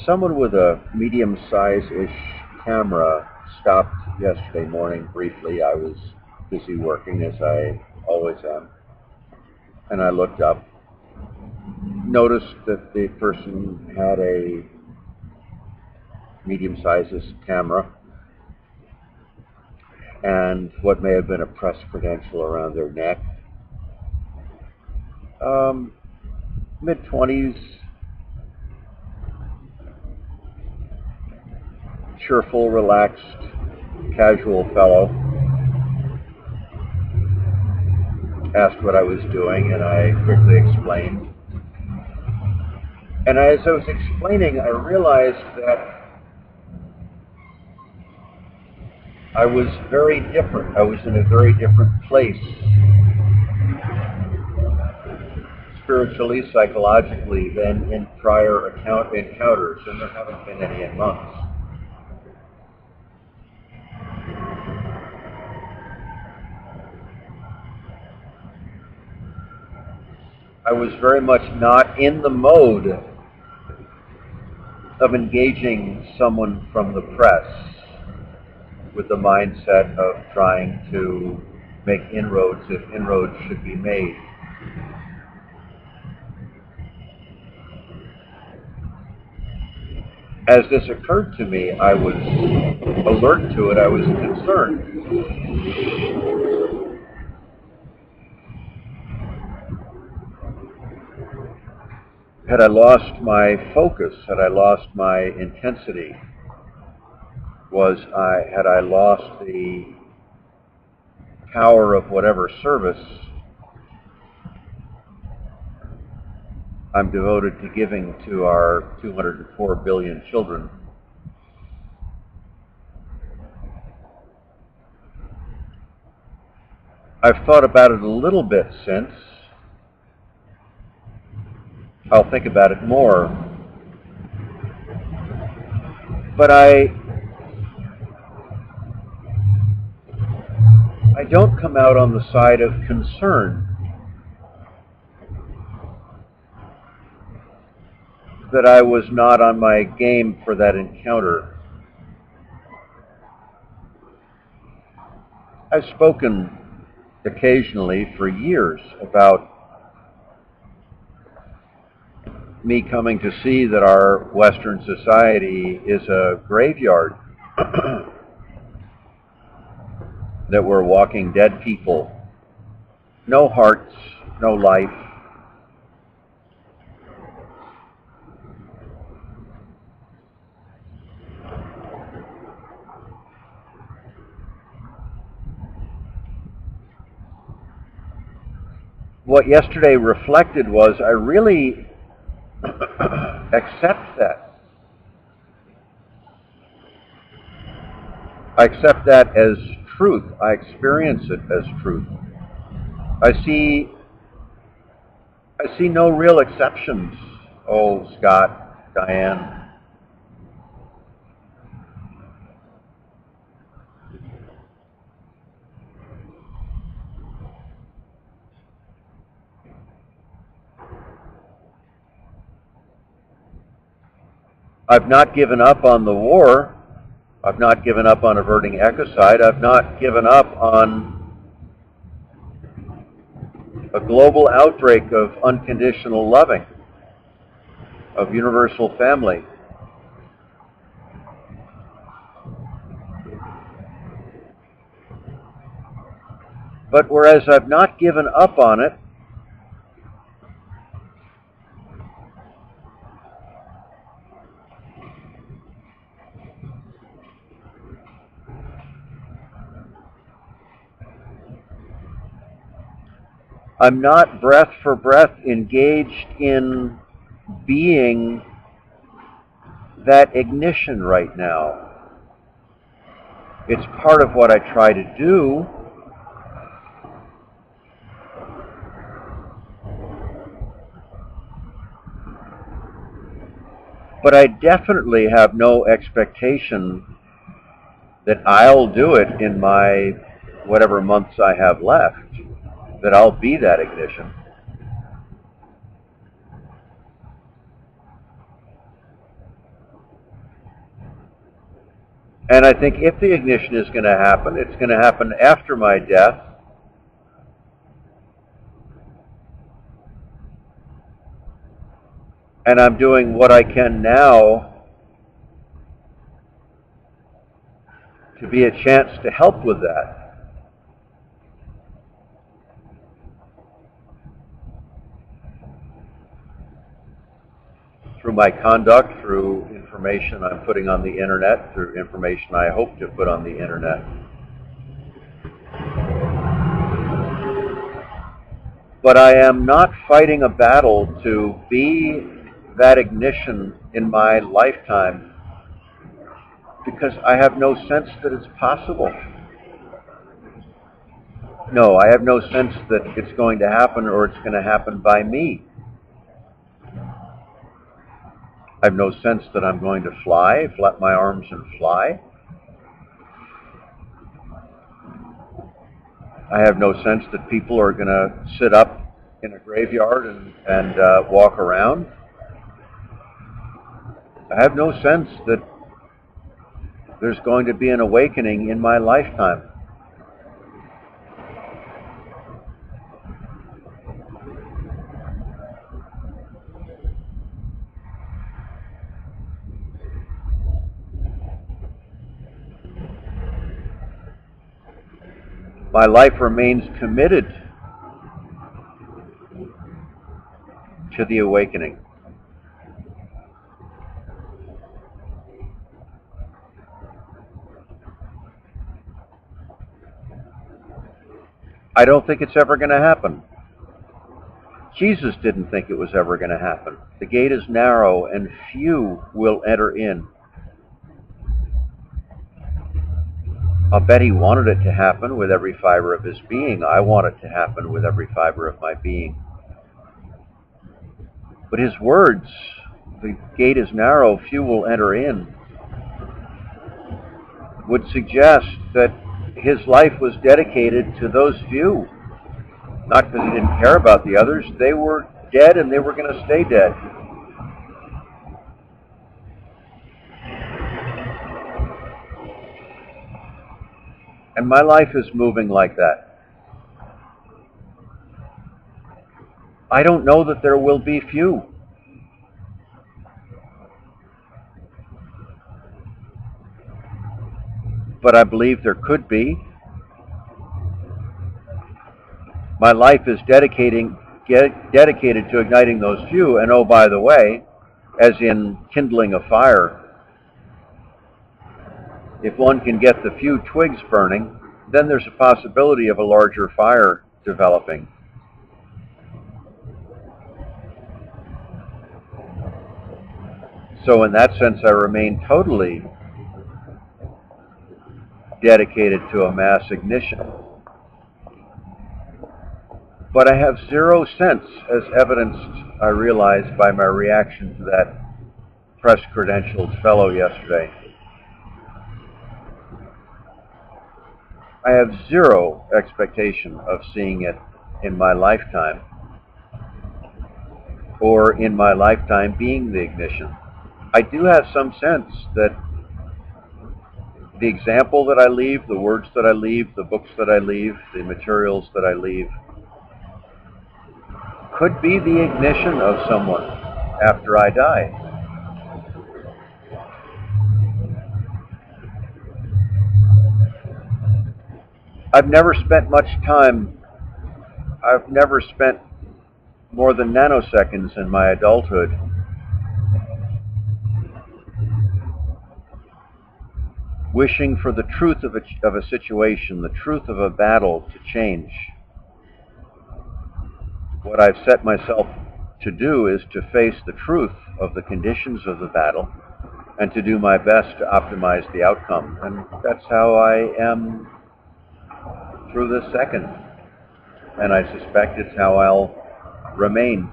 Someone with a medium-size-ish camera stopped yesterday morning briefly. I was busy working, as I always am, and I looked up, noticed that the person had a medium-sized camera and what may have been a press credential around their neck. Mid-20s, cheerful, relaxed, casual fellow. Asked what I was doing, and I quickly explained. And as I was explaining, I realized that I was very different. I was in a very different place, spiritually, psychologically, than in prior encounters, and there haven't been any in months. I was very much not in the mode of engaging someone from the press with the mindset of trying to make inroads if inroads should be made. As this occurred to me, I was alert to it, I was concerned. Had I lost my focus? Had I lost my intensity? Had I lost the power of whatever service I'm devoted to giving to our 204 billion children? I've thought about it a little bit since. I'll think about it more. But I don't come out on the side of concern that I was not on my game for that encounter. I've spoken occasionally for years about me coming to see that our Western society is a graveyard, that we're walking dead people, no hearts, no life. What yesterday reflected was I really accept that. I accept that as truth. I experience it as truth. I see no real exceptions. Oh, Scott, Diane. I've not given up on the war. I've not given up on averting ecocide. I've not given up on a global outbreak of unconditional loving, of universal family. But whereas I've not given up on it, I'm not breath for breath engaged in being that ignition right now. It's part of what I try to do. But I definitely have no expectation that I'll do it in my whatever months I have left, that I'll be that ignition. And I think if the ignition is going to happen, it's going to happen after my death. And I'm doing what I can now to be a chance to help with that. Through my conduct, through information I'm putting on the internet, through information I hope to put on the internet. But I am not fighting a battle to be that ignition in my lifetime because I have no sense that it's possible. No, I have no sense that it's going to happen or it's going to happen by me. I have no sense that I'm going to fly, flap my arms and fly. I have no sense that people are going to sit up in a graveyard and walk around. I have no sense that there's going to be an awakening in my lifetime. My life remains committed to the awakening. I don't think it's ever going to happen. Jesus didn't think it was ever going to happen. The gate is narrow and few will enter in. I'll bet he wanted it to happen with every fiber of his being. I want it to happen with every fiber of my being. But his words, the gate is narrow, few will enter in, would suggest that his life was dedicated to those few. Not because he didn't care about the others. They were dead and they were going to stay dead. And my life is moving like that. I don't know that there will be few. But I believe there could be. My life is dedicated to igniting those few. And oh, by the way, as in kindling a fire, if one can get the few twigs burning, then there's a possibility of a larger fire developing. So in that sense, I remain totally dedicated to a mass ignition. But I have zero sense, as evidenced, I realize, by my reaction to that press-credentialed fellow yesterday. I have zero expectation of seeing it in my lifetime, or in my lifetime being the ignition. I do have some sense that the example that I leave, the words that I leave, the books that I leave, the materials that I leave, could be the ignition of someone after I die. I've never spent much time, I've never spent more than nanoseconds in my adulthood wishing for the truth of a situation, the truth of a battle to change. What I've set myself to do is to face the truth of the conditions of the battle and to do my best to optimize the outcome. And that's how I am through this second. And I suspect it's how I'll remain